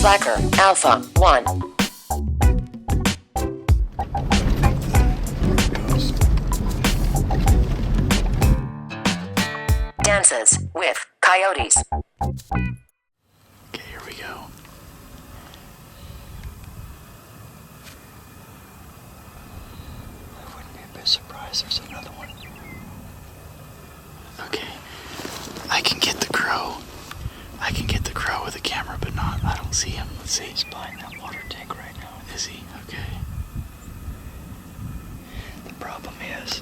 Slacker, Alpha 1. Dances with Coyotes. Okay, here we go. I wouldn't be a bit surprised there's another one. Okay. I can get the crow. I can get the crow with a camera, but I don't see him. Let's see. He's behind that water tank right now. Is he? Okay. The problem is,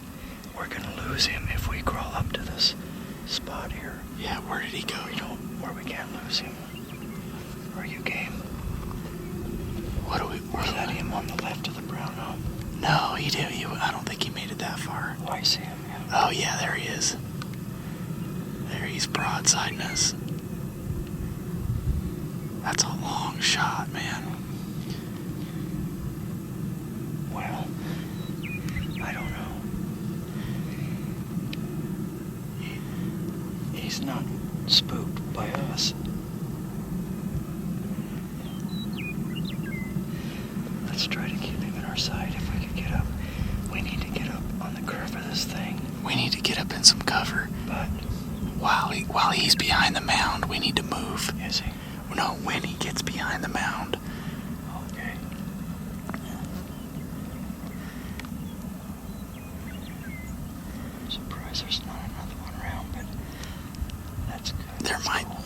we're gonna lose him if we crawl up to this spot here. Yeah, where did he go? Where we can't lose him. Are you game? Where's that him on the left of the brown home? No, he didn't. I don't think he made it that far. Oh, I see him, yeah. Oh, yeah, there he is. There, he's broadsiding us. That's a long shot, man. Well, I don't know. He's not spooked by us. Let's try to keep him in our sight if we can get up. We need to get up on the curve of this thing. We need to get up in some cover. But while he's behind the mound, we need to move. Is he? No, when he gets behind the mound. Okay. I'm surprised there's not another one around, but that's good.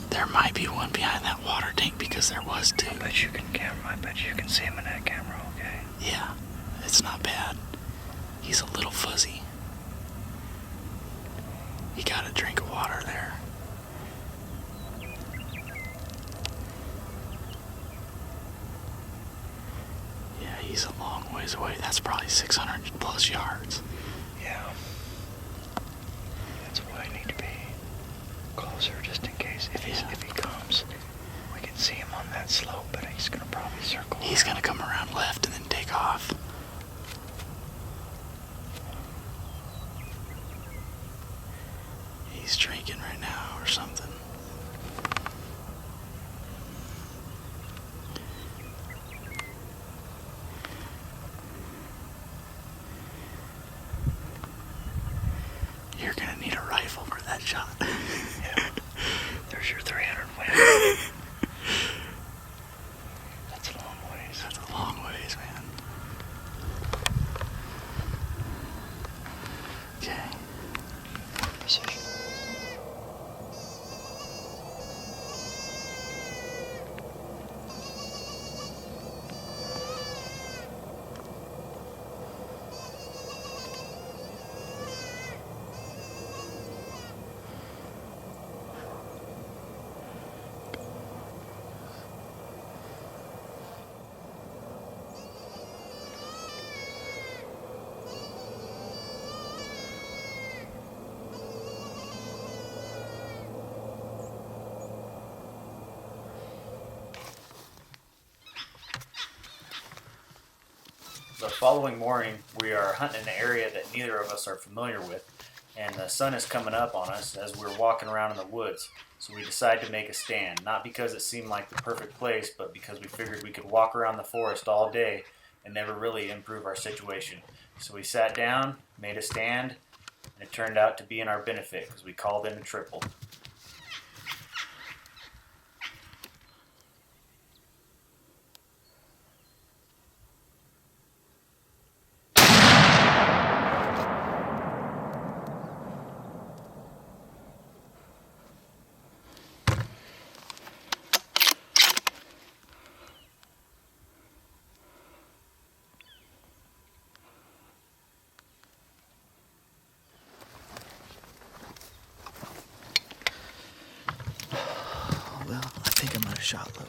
There might be one behind that water tank because there was two. I bet you can see him in that camera, okay? Yeah, it's not bad. He's a little fuzzy. He got a drink of water there. Yeah, he's a long ways away. That's probably 600 plus yards. Yeah. That's why I need to be closer just in case. If he comes, we can see him on that slope, but he's gonna probably circle. He's gonna come around left and then take off. He's drinking right now or something. You're gonna need a rifle for that shot. Yeah. There's your 300 win. That's a long ways. That's a long ways, man. Okay. Precision. The following morning, we are hunting an area that neither of us are familiar with, and the sun is coming up on us as we're walking around in the woods. So we decide to make a stand, not because it seemed like the perfect place, but because we figured we could walk around the forest all day and never really improve our situation. So we sat down, made a stand, and it turned out to be in our benefit because we called in a triple. Well, I think I might have shot low.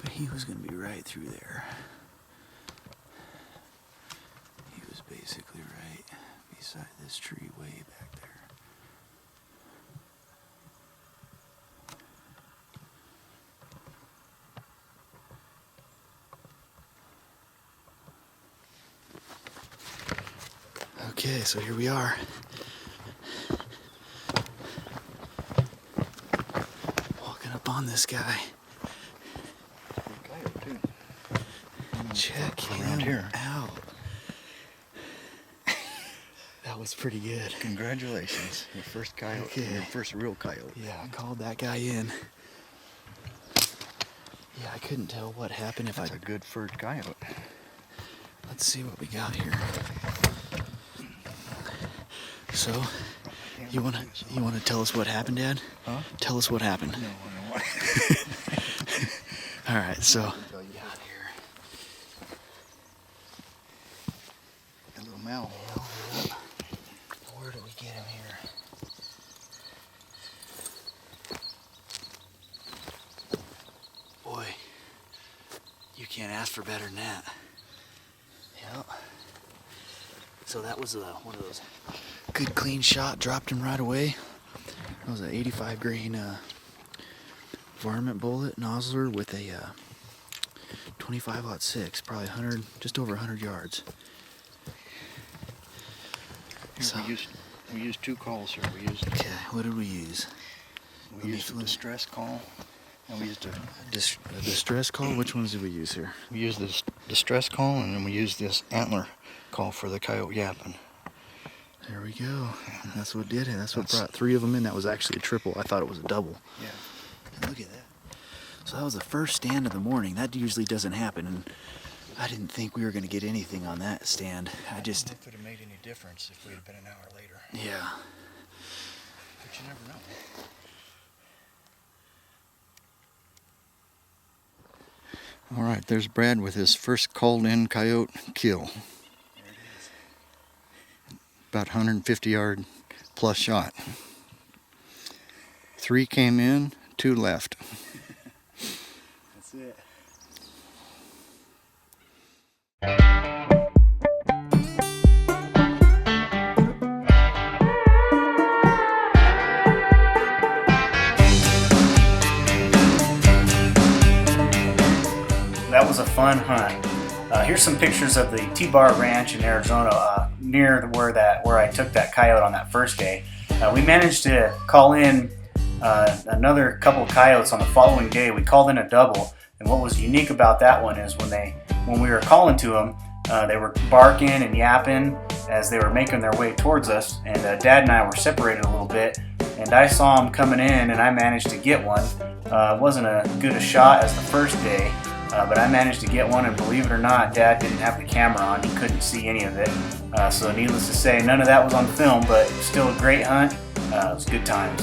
But he was going to be right through there. He was basically right beside this tree way back there. Okay, so here we are. Walking up on this guy. Coyote too. Check Around him here. out. That was pretty good. Congratulations, your first coyote, Okay. your first real coyote. Yeah, I called that guy in. Yeah, I couldn't tell what happened if That's a good furred coyote. Let's see what we got here. So, you wanna tell us what happened, Dad? Huh? Tell us what happened. No, I don't All right, so want to. A little mouth. where do we get him here? Boy, you can't ask for better than that. Yep. So that was one of those good clean shot, dropped him right away. That was an 85 grain varmint bullet nozzler with a 25-06, probably 100, just over 100 yards. Here, So- we used two calls here. We used Okay, what did we use? a distress call, and we used A distress call? Which ones did we use here? this distress call, and then we used this antler call for the coyote yapping. There we go. That's what did it. That's what brought 3 of them in. That was actually a triple. I thought it was a double. Yeah. And look at that. So that was the first stand of the morning. That usually doesn't happen, and I didn't think we were going to get anything on that stand. I don't know if it would have made any difference if we had been an hour later. Yeah. But you never know. All right, there's Brad with his first called-in coyote kill. There it is. About 150 yard plus shot. 3 came in, 2 left. That's it. That was a fun hunt. Here's some pictures of the T-Bar Ranch in Arizona, near where I took that coyote on that first day. We managed to call in another couple of coyotes on the following day. We called in a double, and what was unique about that one is when we were calling to them, they were barking and yapping as they were making their way towards us, and Dad and I were separated a little bit, and I saw them coming in, and I managed to get one. It wasn't as good a shot as the first day, but I managed to get one, and believe it or not, Dad didn't have the camera on. He couldn't see any of it. So needless to say, none of that was on film, but still a great hunt. It was good times.